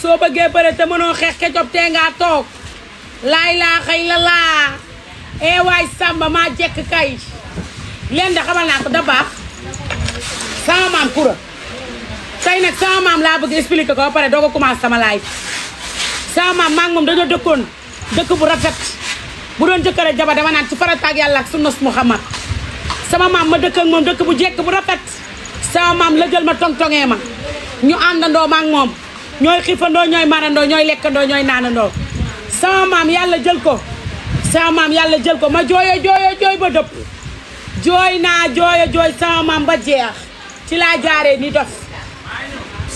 soo bëggee bëre te mënoo xeex Ketchup tee ngaa toog laay laa xëy la laa waay Samba maa jekk kay leen da xamal naa ko da baax sama maam Koura tey nag sama maam laa bëgg expliquer ko ba pare doo ko commencé sama live sama maam maa ngi moom dañoo dëkkoon dëkk bu rafet bu doon jëkkër ak jabar dama naan ci farataag yàlla ak sunnas Muhammad sama maam ma dëkk ak moom dëkk bu jekk bu rafet sama maam la jël ma tong-tongee ma ñu àndandoo ma ak moom ñooy xiifandoo ñooy marandoo ñooy lekkandoo ñooy naanandoo sama maam yàlla jël ko sama maam yàlla jël ko ma jooy ba dëpp jooy naa jooy sama maam ba jeex ci laa jaaree ni dof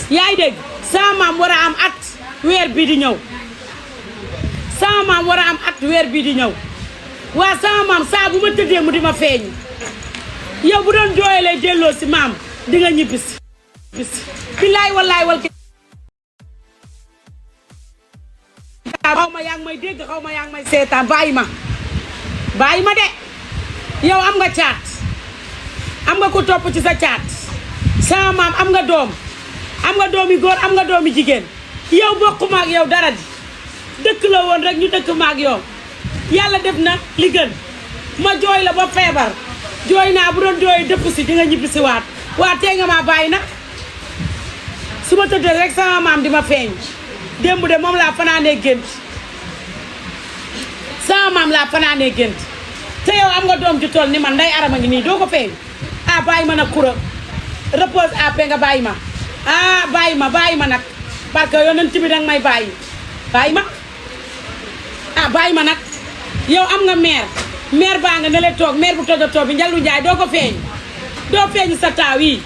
yaay dégg sama maam war a am at weer bii di ñëw sama maam war a am at weer bii di ñëw waa sama maam saa bu ma tëddee mu di ma feeñ yow bu doon jooyalee delloo si maam di nga ñibbisi billaay wallaay wal xaw ma yaa ngi may dégg xaw ma yaa ngi may seetaan bàyyi ma de yow am nga caat am nga ku topp ci sa caat sama maam am nga doom am nga doomi góor am nga doomi jigéen yow bokkuma ak yow dara di dëkk la woon rek ñu dëkk ma ak yow yàlla def na li gën ma jooy la ba feebar jooy naa bu doon jooy dëpp si di nga ñibbi si waat waa tee nga maa bàyyi nag su ma tëddee rek sama maam di ma feeñ démb de moom laa fanaanee gént sama maam laa fanaanee gént te yow am nga doom ju toll ni man nday arama ngi nii doo ko feeñ bàyyi ma nag Koura repose ap nga bàyyi ma bàyyi ma nag parce que yonent bi danga may bàyyi ma bàyyi ma nag yow am nga maire baa nga ne le toog maire bu tojotoo bi Njallu Njaay doo ko feeñ doo feeñ sa taaw yi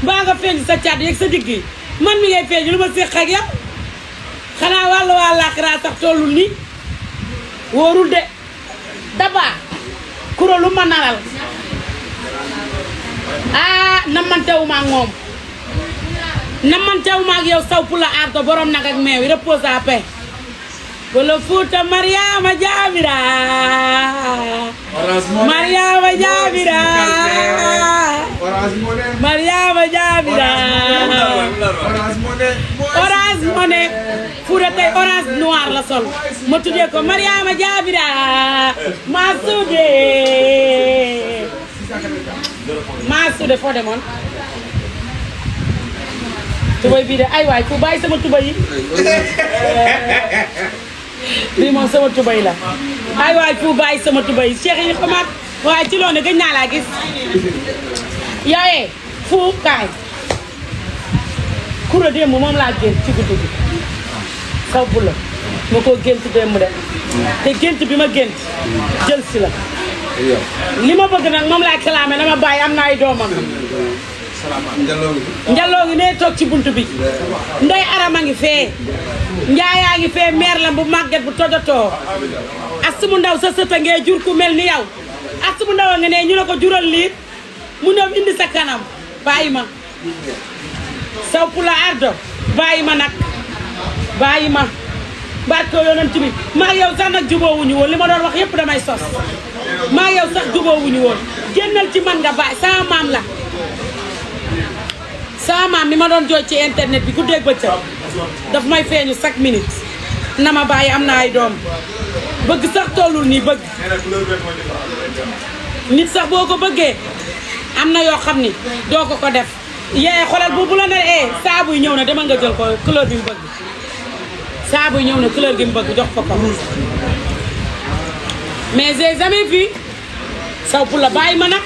mbaa nga feeñ sa caat yeeg sa digg yi man mi ngay feeñ lu ma séq ak yow xanaa wàllu waa laaxiraa sax tollul nii wóorul de dabaa Koura lu ma naral namantewuma ak moom namantewuma ak yow saw pula ardo borom nag ak meew yi repose à paix wala Fuuta Mariama Jaabira Mariama Jaabira Orange Money Fuuta tey orange noir la sol ma tuddee ko Mariama Jaabira maa suude foo demoon tubay bii de ay waay fu bàyyi sama tubay yi bii moom sama tubay la ay waay fu bàyyi sama tubay yi Cheikh yi xamaat waaye ci loone gëj naa laa gis yowee fu kaay Koura démb moom laa gént ci guddi gi saw bu la ma ko gént démb de te gént bi ma gént jël si la li ma bëgg nag moom laay clamé dama bàyyi am na ay doomam njalloo ngi ne toog ci buntu bi nday arama ngi fee njaayaa ngi fee meer la bu màgget bu tojotoo astumu ndaw sa sëta ngee jur ku mel ni yow astumu ndaw a nga ne ñu ne ko jural lii mu ñëw indi sa kanam bàyyi ma saw pula ardo bàyyi ma nag bàyyi ma barke yonent bi maa yow sax nag jubóowuñu woon li ma doon wax yëpp damay sos maa yow sax jubóowuñu woon génnal ci man nga bàyyi sama maam la sama maam mi ma doon jooy ci internet bi ku dégg bëccëg daf may feeñu chaque minute na ma bàyyi am na ay doom bëgg sax tollul nii bëgg nit sax boo ko bëggee am na yoo xam ni doo ko def yee xoolal bu la ne saabu yi ñëw na demal nga jël ko couleur bi mu bëgg saabu yi ñëw na couleur gi mu bëgg jox ko mais j'ai jamais vu saw pour la bàyyi ma nag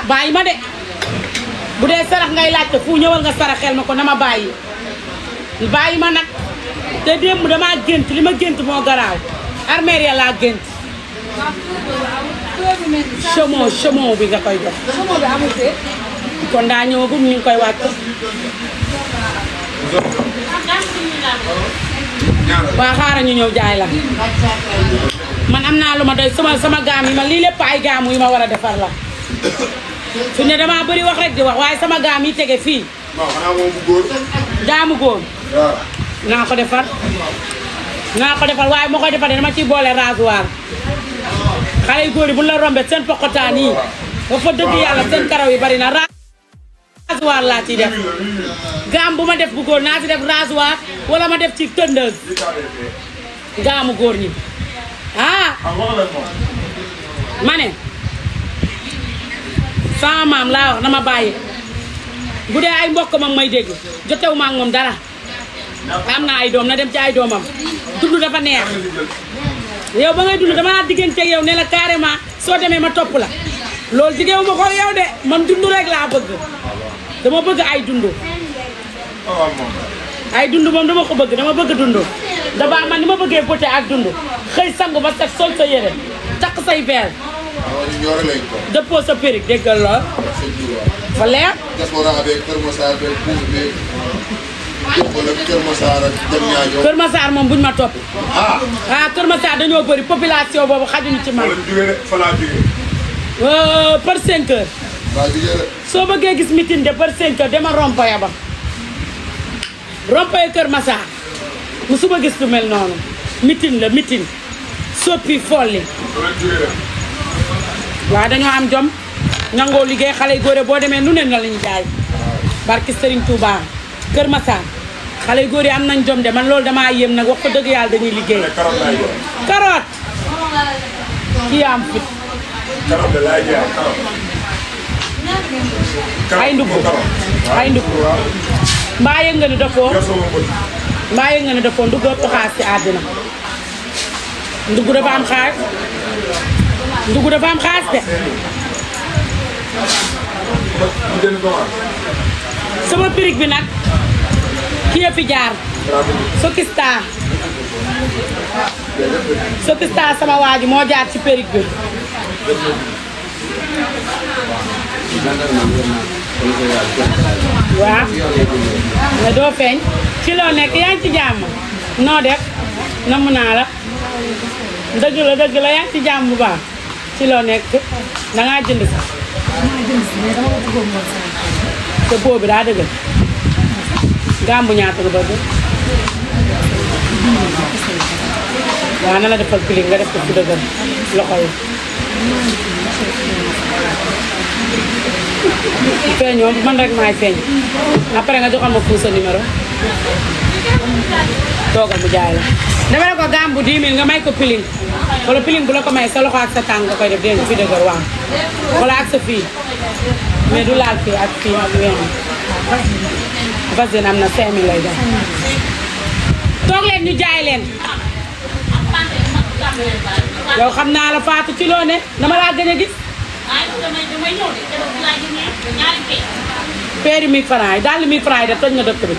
bàyyi ma de bu dee sarax ngay laajte fu ñëwal nga saraxel ma ko na ma bàyyi ma nag te démb damaa gént li ma gént moo garaaw armeer ya laa gént chemin bi nga koy jox kon daa ñëwagum ñu ngi koy wàcc waa xaaral ñu ñëw jaay la man am naa lu ma doy sama gaam yi man lii lépp ay gaamu yi ma war a defar la su ne dama bëri wax rek di wax waaye sama gaam yi tege fii gaamu góor naa ko defar waaye moo koy defar dama ciy boole rasoir xale yu góor yi bu la rombee seen poqotaan yi ba fa dëgg yàlla seen karaw yi bari na rasoir laa ciy def gaam bu ma def bu góor naa ci def rasoir wala ma def ci tondeuse gaamu góor ñi ma ne sama maam laa wax na ma bàyyi bu dee ay mbokk mam may dégg jotewu ma ak moom dara am na ay doom na dem ci ay doomam dund dafa neex yow ba ngay dund dama diggante yow ne la carrément soo demee ma topp la loolu jigéewu ma ko yow de man dund rek laa bëgg dama bëgg ay dund ay dund moom dama ko bëgg dama bëgg dund daba man ni ma bëggee beauté ak dund xëy sangu ba set sol sa yére takk say verre dëppoo sa périg déggal lool fa leer Kër Massar moom buñ ma topp Kër Massar dañoo bëri population boobu xajuñu ci man par 5 heures soo bëggee gis meeting de par 5 heures dama rompoya ba rompoya Kër Massar musuma gis lu mel noonu meeting la meeting soppi folli waaw dañoo am jom nangoo liggéey xale yu góor boo demee nu ne la lañu jaay barki Serigne Touba Kër Massar xale yu góor yi am nañ jom de man loolu damaa yéem nag wax ko dëgg yàlla dañuy liggéey carotte kii am fit ay ndugg mbaa yëg nga ni dafoo ndugg ëpp xaas ci àddina ndugg dafa am xaas ndugg dafa am xaas de sama pirig bi nag kii fi jaar Sokista sama waa ji moo jaar ci périg bi waaw nga doo feeñ ci loo nekk yaa ngi ci jàmm noo def namm naa la dëgg la yaa ngi ci jàmm bu baax ci loo nekk dangaa jënd sax te boobu daa dëgg gàmbu ñaata nga bëgg waaw na la defal piling nga def ko fu dëgër loxo yi feeñoo man rek maay feeñ après nga joxal ma fu sa numéro toogal mu jaay la dama ne ko gàmbu 10 000 nga may ko piling wala piling bu la ko may sa loxo ak sa tànk nga koy def dégg nga fi dëgër waaw wala ak sa fii mais du laal fii ak fii ak ween vaseline am na 5000 lay doon toog leen ñu jaay leen yow xam naa la Fatou ci loo ne dama laa gën a gis peeri 1000 francs yi daal 1000 francs yi de toj na dëkk bi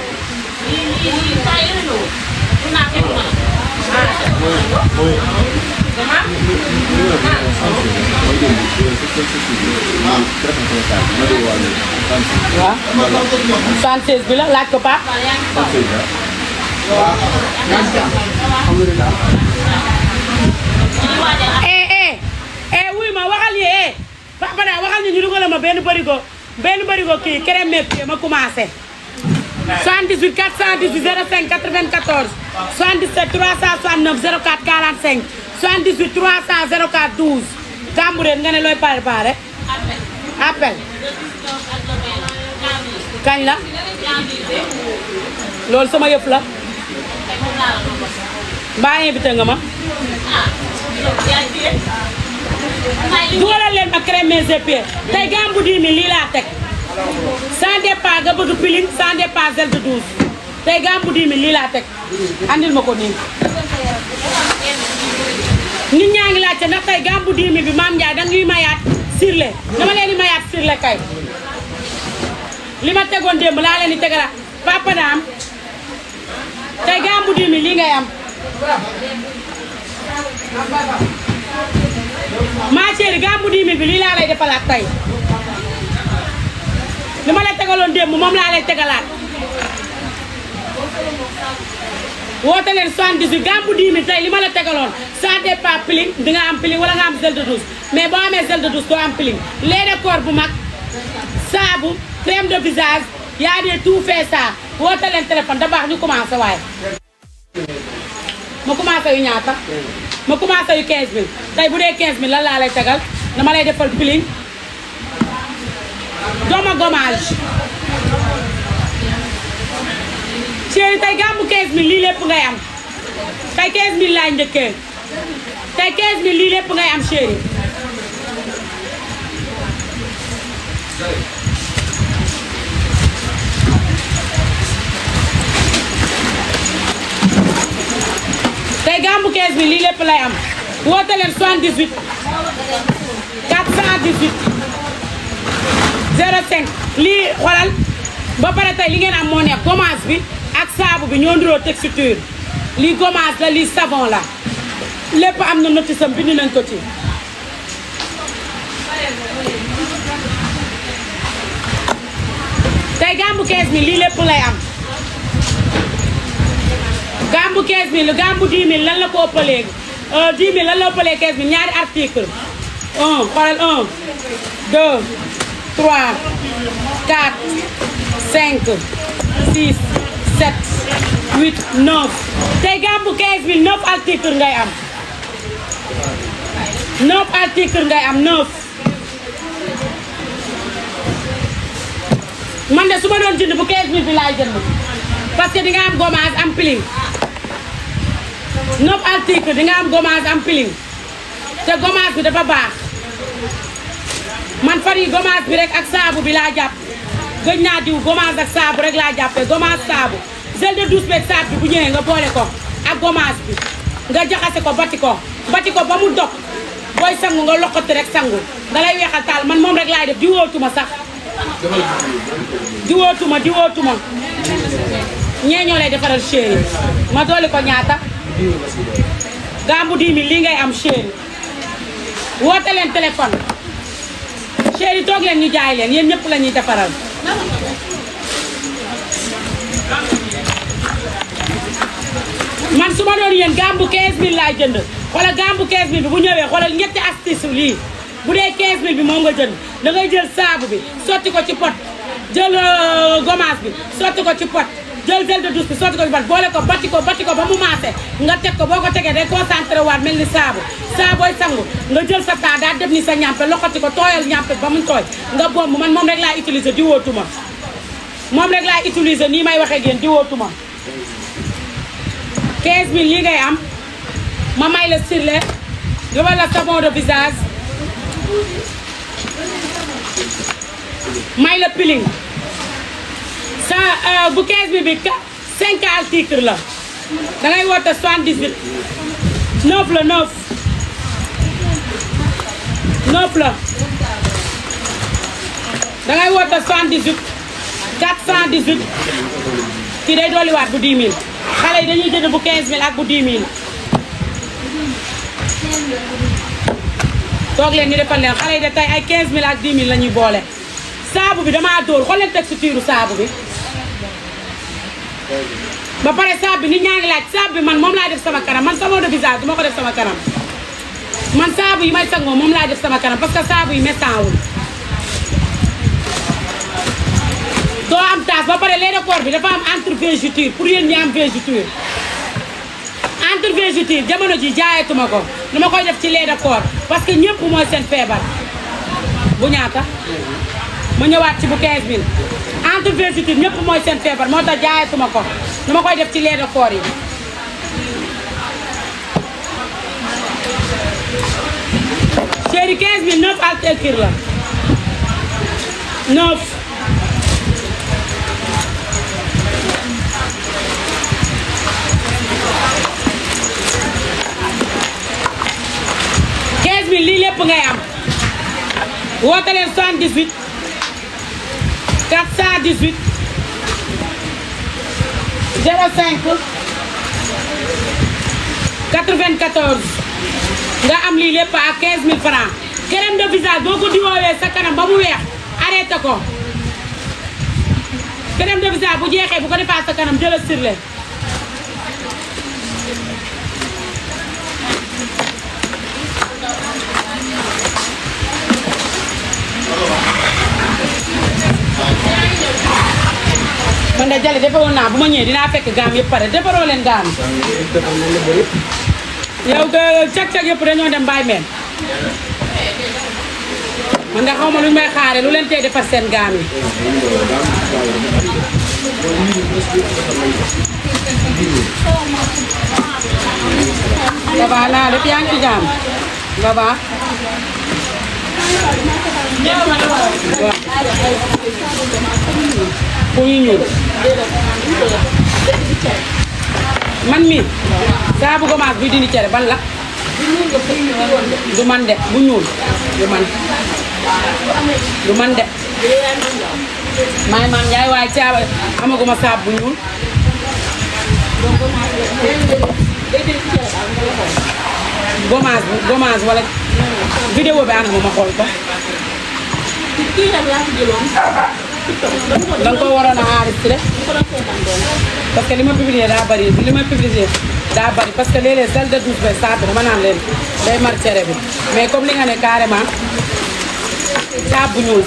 waaw 76 bi la laaj ko Pape wuy ma waxal yi Papa daa waxal ñu dugal ma benn barigo kii crème métier ma commencé 78 418 05 94 77 369 04 45 78 300 04 12 Cambérène nga ne looy préparé appel kañ la loolu sama yëpp la mbaa invité nga ma dugalal leen ma crème mes pieds tey gambu 10 000 lii laa teg sans départ nga bëgg piling sans départ gel de douche tey gambu 10 000 lii laa teg andil ma ko nii nit ñaa ngi laajte ndax tey gambu 10 000 bi Mame Ndiaye da ñuy mayaat sirle dama leen di mayaat sirle kay li ma tegoon démb laa leen di tegalaat Papa Dame tey gambu 10 000 lii ngay am ma chérie gambu 10 000 bi lii laa lay defalaat tey li ma la tegaloon démb moom laa lay tegalaat woote leen 78 gambu 10 000 tey li ma la tegaloon sans départ piling di nga am piling wala nga am gel de douche mais boo amee gel de douche doo am piling lait de corps bu mag saabu crème de visage yaa dee tout fait ça woote leen téléphone da baax ñu commencé waaye ma commencé yu ñaata ma commencé yu 15 000 tey bu dee 15 000 lan laa lay tegal dama lay defal piling doma gommage chéri tey gàmmu 15000 lii lépp ngay am tey 15000 laay njëkkee tey 15000 lii lépp ngay am chéri tey gàmmu 15000 lii lépp lay am woote leen 78 418 05 lii xoolal ba pare tey li ngeen am moo nekk gommage bi ak saabu bi ñoo ndiroo texture lii gommage la lii savon la lépp am na notice am bind nañ ko ci tey gàmmu 15000 lii lépp lay am gàmmu 15000 gàmmu 10000 lan la ko ëppalee 10000 lan la ëppalee 15000 ñaari article 1 xoolal 1 2 3 4 5 6 7 8 9 tey gàmmu 15000 9 article ngay am 9 article ngay am 9 man de su ma doon jënd bu 15000 bi laay jënd parce que di nga am gommage am piling 9 article di nga am gommage am piling te gommage bi dafa baax man fan yi gommage bi rek ak saabu bi laa jàpp gëj naa diw gommage ak saabu rek laa jàppee gommage saabu gel de douche beeg saabu bi bu ñëwee nga boole ko ak gommage bi nga jaxase ko bati ko ba mu dog booy sangu nga loqati rek sangu da lay weexal taal man moom rek laay def di wootuma sax di wootuma ñee ñoo lay defaral chéri ma dooli ko ñaata gàmmu 10000 lii ngay am chéri woote leen téléphone chéri toog leen ñu jaay leen yéen ñëpp la ñuy defaral man su ma doon yéen gàmmu 15000 laay jënd wala gàmmu 15000 bi bu ñëwee xoolal ñetti astuce lii bu dee 15000 bi moom nga jënd da ngay jël saabu bi sotti ko ci pot jël gommage bi sotti ko ci pot jël gel de douche bi sotti ko ci pot boole ko bati ko ba mu maase nga teg ko boo ko tegee day concentré waat mel ni saabooy sangu nga jël sa temps daa def ni sa ñàmpe loxoti ko tooyal ñàmpe ba mu tooy nga bomb man moom rek laay utiliser di wootuma moom rek laay utiliser nii may waxee géen di wootuma 15000 lii ngay am ma may la sirle yóbbal la savon de visage may la piling sa bu 15000 bi 5 articles la da ngay woote 78 9 la 9 la da ngay woote 78 418 kii day dolliwaat bu 10000 xale yi dañuy jënd bu 15000 ak bu 10000 toog leen ñu defal leen xale yi de tey ay 15000 ak 10000 la ñuy boole saabu bi damaa dóor xool leen texture saabu bi ba pare saabu bi nit ñaa ngi laaj saabu bi man moom laa def sama kanam man savon de visage du ma ko def sama kanam man saabu yi may sangoo moom laa def sama kanam parce que saabu yi méttanwul doo am taas ba pare lait de corps bi dafa am entre-vergeture pour yéen ñi am vergeture entre-vergeture jamono ji jaayatuma ko dama koy def ci lait de corps parce que ñëpp mooy seen feebar bu ñaata ma ñëwaat ci bu 15000 entre-vergeture ñëpp mooy seen feebar moo tax jaayatuma ko dama koy def ci lait de corps yi chéri 15000 9 articles la 9 15000 lii lépp ngay am woote leen 78 418 05 94 nga am lii lépp à 15000 francs crème de visage boo ko diwoowee sa kanam ba mu weex arrêté ko crème de visage bu jeexee bu ko defaat sa kanam jëlal sirle man de Jalle defaroon naa bu ma ñëwee dinaa fekk gaam yëpp pare defaroo leen gaam yow cag-cag yëpp dañoo dem bàyyi meen man nga xaw ma luñ may xaare lu leen tey defar seen gaam yi baba naa def yaa ngi ci jàmm baba ku ñu ñuul man mi saa bu gomaas bi dindi cere ban la du man de bu ñuul du man de maay man yaay waaye caaba amaguma saab bu ñuul gomaas wala vidéo bi ana ma xool ko danga ko waroon a enregistré parce que li ma publié daa bari parce que léeg-léeg sel de douche ba saatu dama naan leen day mar cere bi mais comme li nga ne carrément saab bu ñuul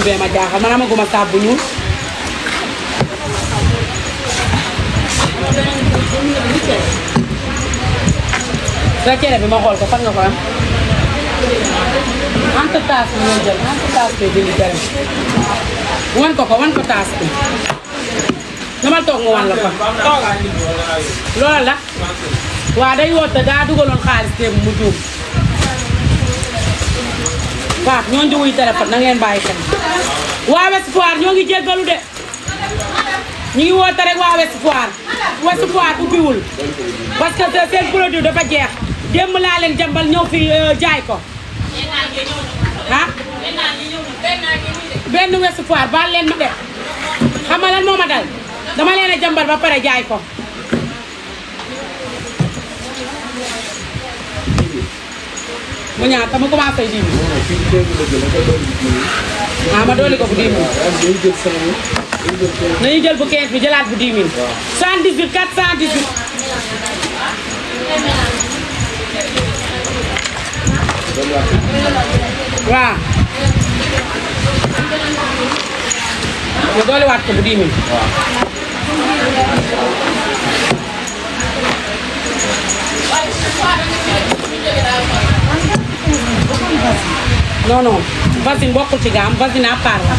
bee ma jaaxal man amaguma saab bu ñuul sa cere bi ma xool ko fan nga ko am ante taas bi ñoo jël ante taas bi dindi cere wan ko taas bi dama toog nga wan la ko loola la waa day woote daa dugaloon xaalis te mu juum Pape ñoo ngi wuy téléphone na ngeen bàyyi xel waa Ouest Foire ñoo ngi jéggalu de ñu ngi woote rek waa Ouest Foire ubbiwul parce que seen produit dafa jeex démb laa leen jàmbal ñëw fi jaay ko ah benn Ouest Foire baal leen ma def xam nga lan moo ma dal dama leen a jàmbal ba pare jaay ko mu ñaata ma commencé 10 000 ah ma dooli ko bu 10 000 nañu jël bu 15 bi jëlaat bu 10 000 78 418 waaw ma dooli waat ko bu 10 000 non non vasine bokkul ci gaam vasine à part la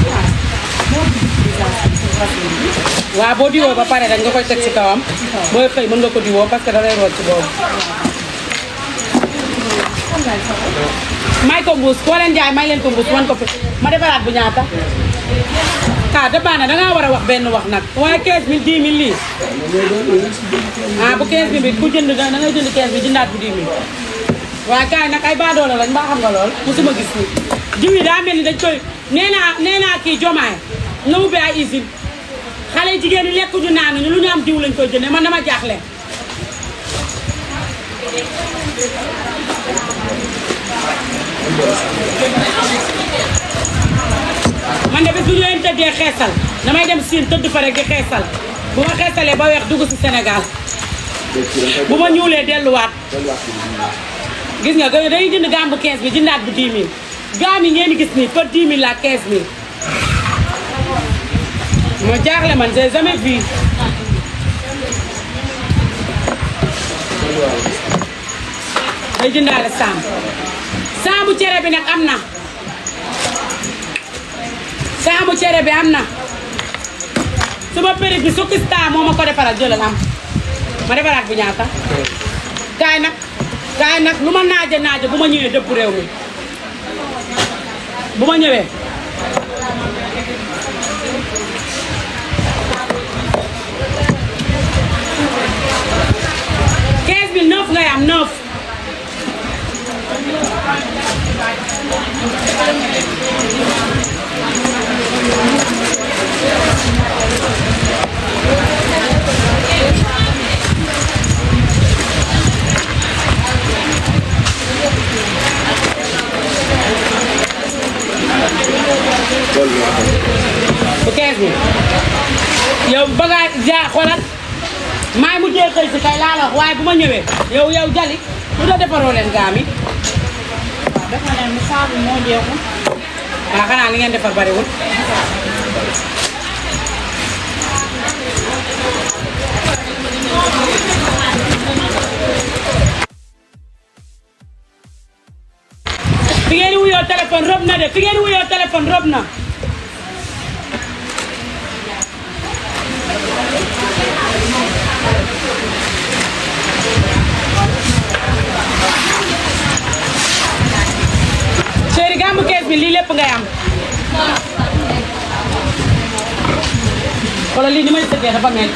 waaw boo diwoo ba pare rek nga koy teg ci kawam booy xëy mën nga ko diwoo parce que da lay root ci boobu may ko mbuus koo leen jaay may leen ko mbuus wan ko fi ma defaraat bu ñaata ah dabaana dangaa war a wax benn wax nag waaye 15 000 10 000 lii ah bu 15 000 bi ku jënd da ngay jënd 15 000 jëndaat bu 10 000 waaye kaay nag ay baadoola lañ mbaa xam nga lool musuma gis ni jiw yi daa mel ni dañ koy nee naa kii jomaay nga ubbi ay usine xale jigéen ñi lekkuñu naanuñu lu ñu am jiw lañ koy jëndee man dama jaaxle man de bis bu ñu leen tëddee xeesal damay dem Siin tëdd fa rek di xeesal bu ma xeesalee ba weex dugg si Sénégal bu ma ñuulee delluwaat gis nga dañuy jënd gaam bu 15 bi jëndaat bu 10 000 gaam yi ngeen di gis nii par 10 000 la 15 000 ma jaaxle man j'ai jamais vu day jëndaale saabu cere bi nag am na saabu cere bi am na suma périg bi Sukista moo ma ko defaral jëlal am ma defaraat bu ñaata kaay nag lu ma naaje bu ma ñëwee dëpp réew mi bu ma ñëwee neuf ngay am 9 bu 15 bi yow ba nga ja xoolal maay mu jee xëy si kay laa la wax waaye bu ma ñëwee yow Jali lu da defaroo leen gaam yi waaw dafa ne mu saabu moo jeexul. waaw xanaa li ngeen defar bariwul fi ngeen di wuyoo wuyoo téléphone rob na de fi ngeen wuyoo téléphone rob na. chéri gàmmu 15000 lii lépp ngay am. wala lii ni may tëggee dafa mel.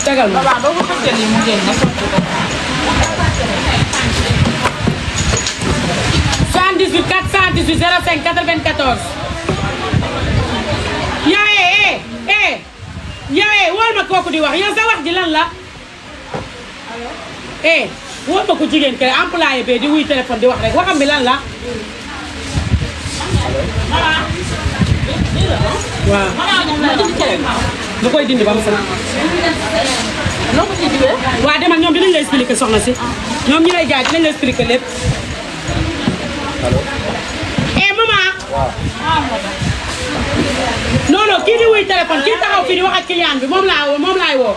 tegal ma. waaw doo ko xëccal yi mu génn nga sotti ko. 78 418 05 94. yow wóor ma kooku di wax yow sa wax ji lan la. wóor ma ko jigéen kay employé bee di wuy téléphone di wax rek waxam bi lan la. waaw. bu koy dindi ba mu sax. noo ko ciy diwee. waaw demal ñoom dinañ la expliquer soxna si. ñoom ñi lay jaay dinañ la expliquer lépp. maman. non non kii di wuy téléphone kii taxaw fii di wax ak client bi moom laay woo.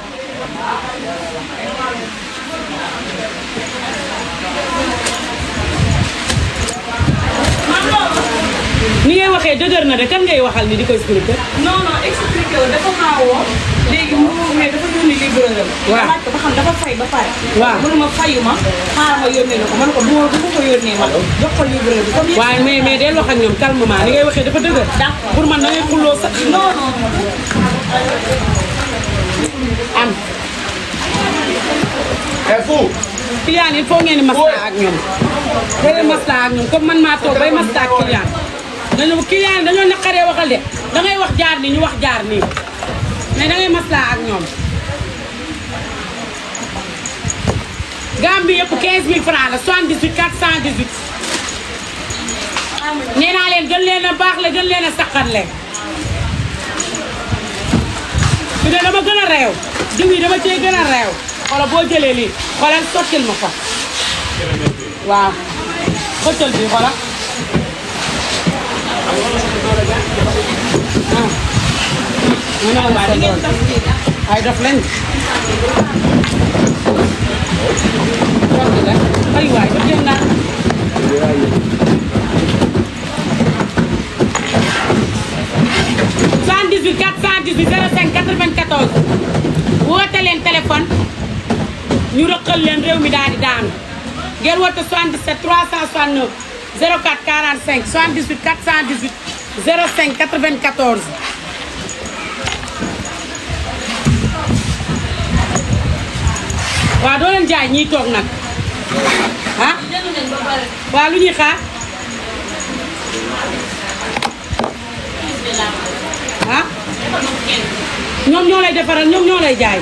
ni ngay waxee dëgër na de kan ngay waxal ni di ko expliquer. non expliqué wu dafa maa woo. léegi mu mais dafa yónni livreur am. waaw laaj ko ba xam dafa fay ba pare. waaw mënu ma fayu ma xaaral ma yónnee la ko man ko bu ma ko yónnee ma jox ko livreur bi comme. waaye mais del wax ak ñoom calmement ni ngay waxee dafa dëgër. d'accord pour man da ngay xulloo sax. non. am. fou. client il faut ngeen di maslaa ak ñoom. ngeen maslaa ak ñoom comme man maa toog bay maslaa ak client. client dañoo naqaree waxal de dangay wax jaar nii ñu wax jaar nii mais dangay maslaa ak ñoom. gam bi yëpp 15000 francs la 78 418. nee naa leen gën leen a baax la gën leen a saqarle. su dee dama gën a réew diw yi dama cee gën a réew. xoolal boo jëlee lii xoolal sottil ma ko. waaw xëccal bi xoolal. ay daf leen. ay waay ba jël naa. woote leen téléphone ñu rëqal leen réew mi daal di daanu ngeen woote 77 369 04 45 78 418 05 94. waaw doo leen jaay ñiy toog nag ah waaw lu ñuy xaar ah ñoom ñoo lay defaral ñoom ñoo lay jaay.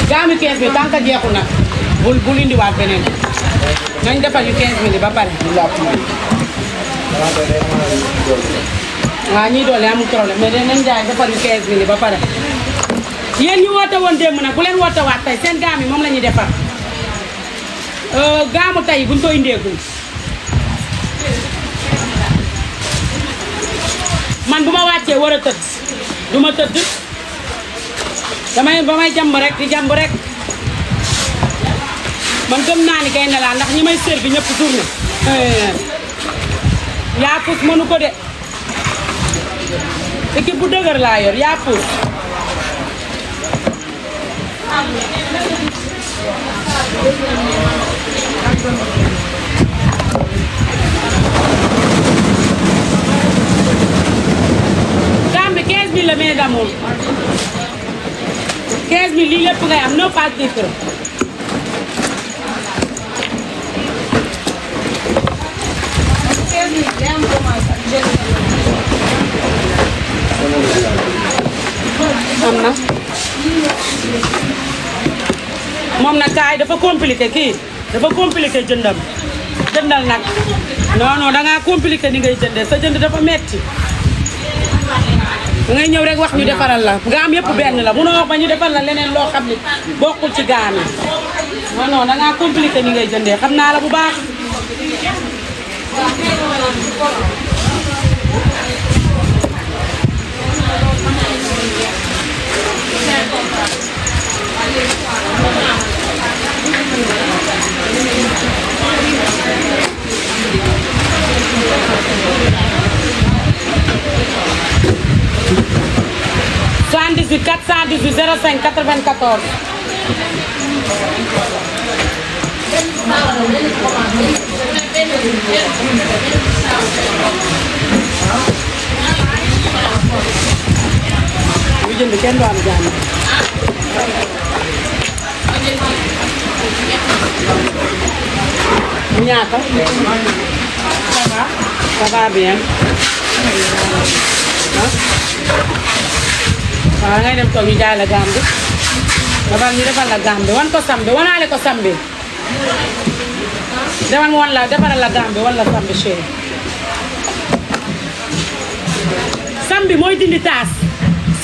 gaami 15000 tant que jeexul nag bul indiwaat beneen nañ defal yu 15000 ba pare. waaw ñii doole amul problème mais dinañ jaay defal yu 15000 ba pare. yéen ñu woote woon démb nag bu leen woote waat tey seen gaam yi moom la ñuy defar gaamu tey buñ ko indeegul man bu ma wàccee war a tëdd du ma tëdd ba may jàmb rek di jàmb rek man gëm naa ni kay ne laa ndax ñi may servi ñëpp journée yaa pus mënu ko de équipe bu dëgër laa yor yaa pus gamme bi 15000 la mais d'amour 15000 lii lépp ngay am 9 articles. am na moom nag kaay dafa compliqué kii dafa compliqué jëndal nag non dangaa compliqué ni ngay jëndee sa jënd dafa metti da ngay ñëw rek wax ñu defaral la nga am yëpp benn la munoo wax ba ñu defal la leneen loo xam ne bokkul ci gaam yi non dangaa compliqué ni ngay jëndee xam naa la bu baax bu jënd kenn du am jàmm. ñaata. ça va bien. waaw ngay dem toog ñu jaay la gambi. dafa ñu defal la gambi wan ko sambi wanaale ko sambi. demal mu wan la defaral la gambi wan la sambi chéri. sambi mooy dindi taas.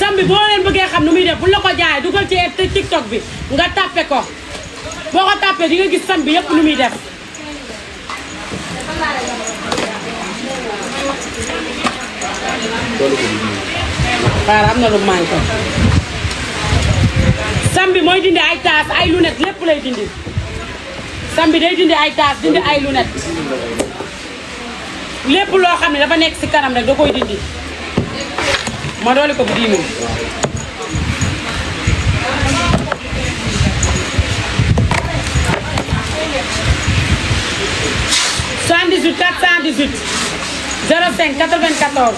sambi boo leen bëggee xam nu muy def bu la ko jaay dugal ci TikTok bi nga tàppe ko boo ko tàppee di nga gis sambi yëpp nu muy def. waaw am na lu manqué. sambi mooy dindi ay taas ay lunette lépp lay dindi. sambi day dindi ay taas dindi ay lunette lépp loo xam ne dafa nekk ci kanam rek da koy dindi. ma doole ko bu 10 000. 78 418 05 94.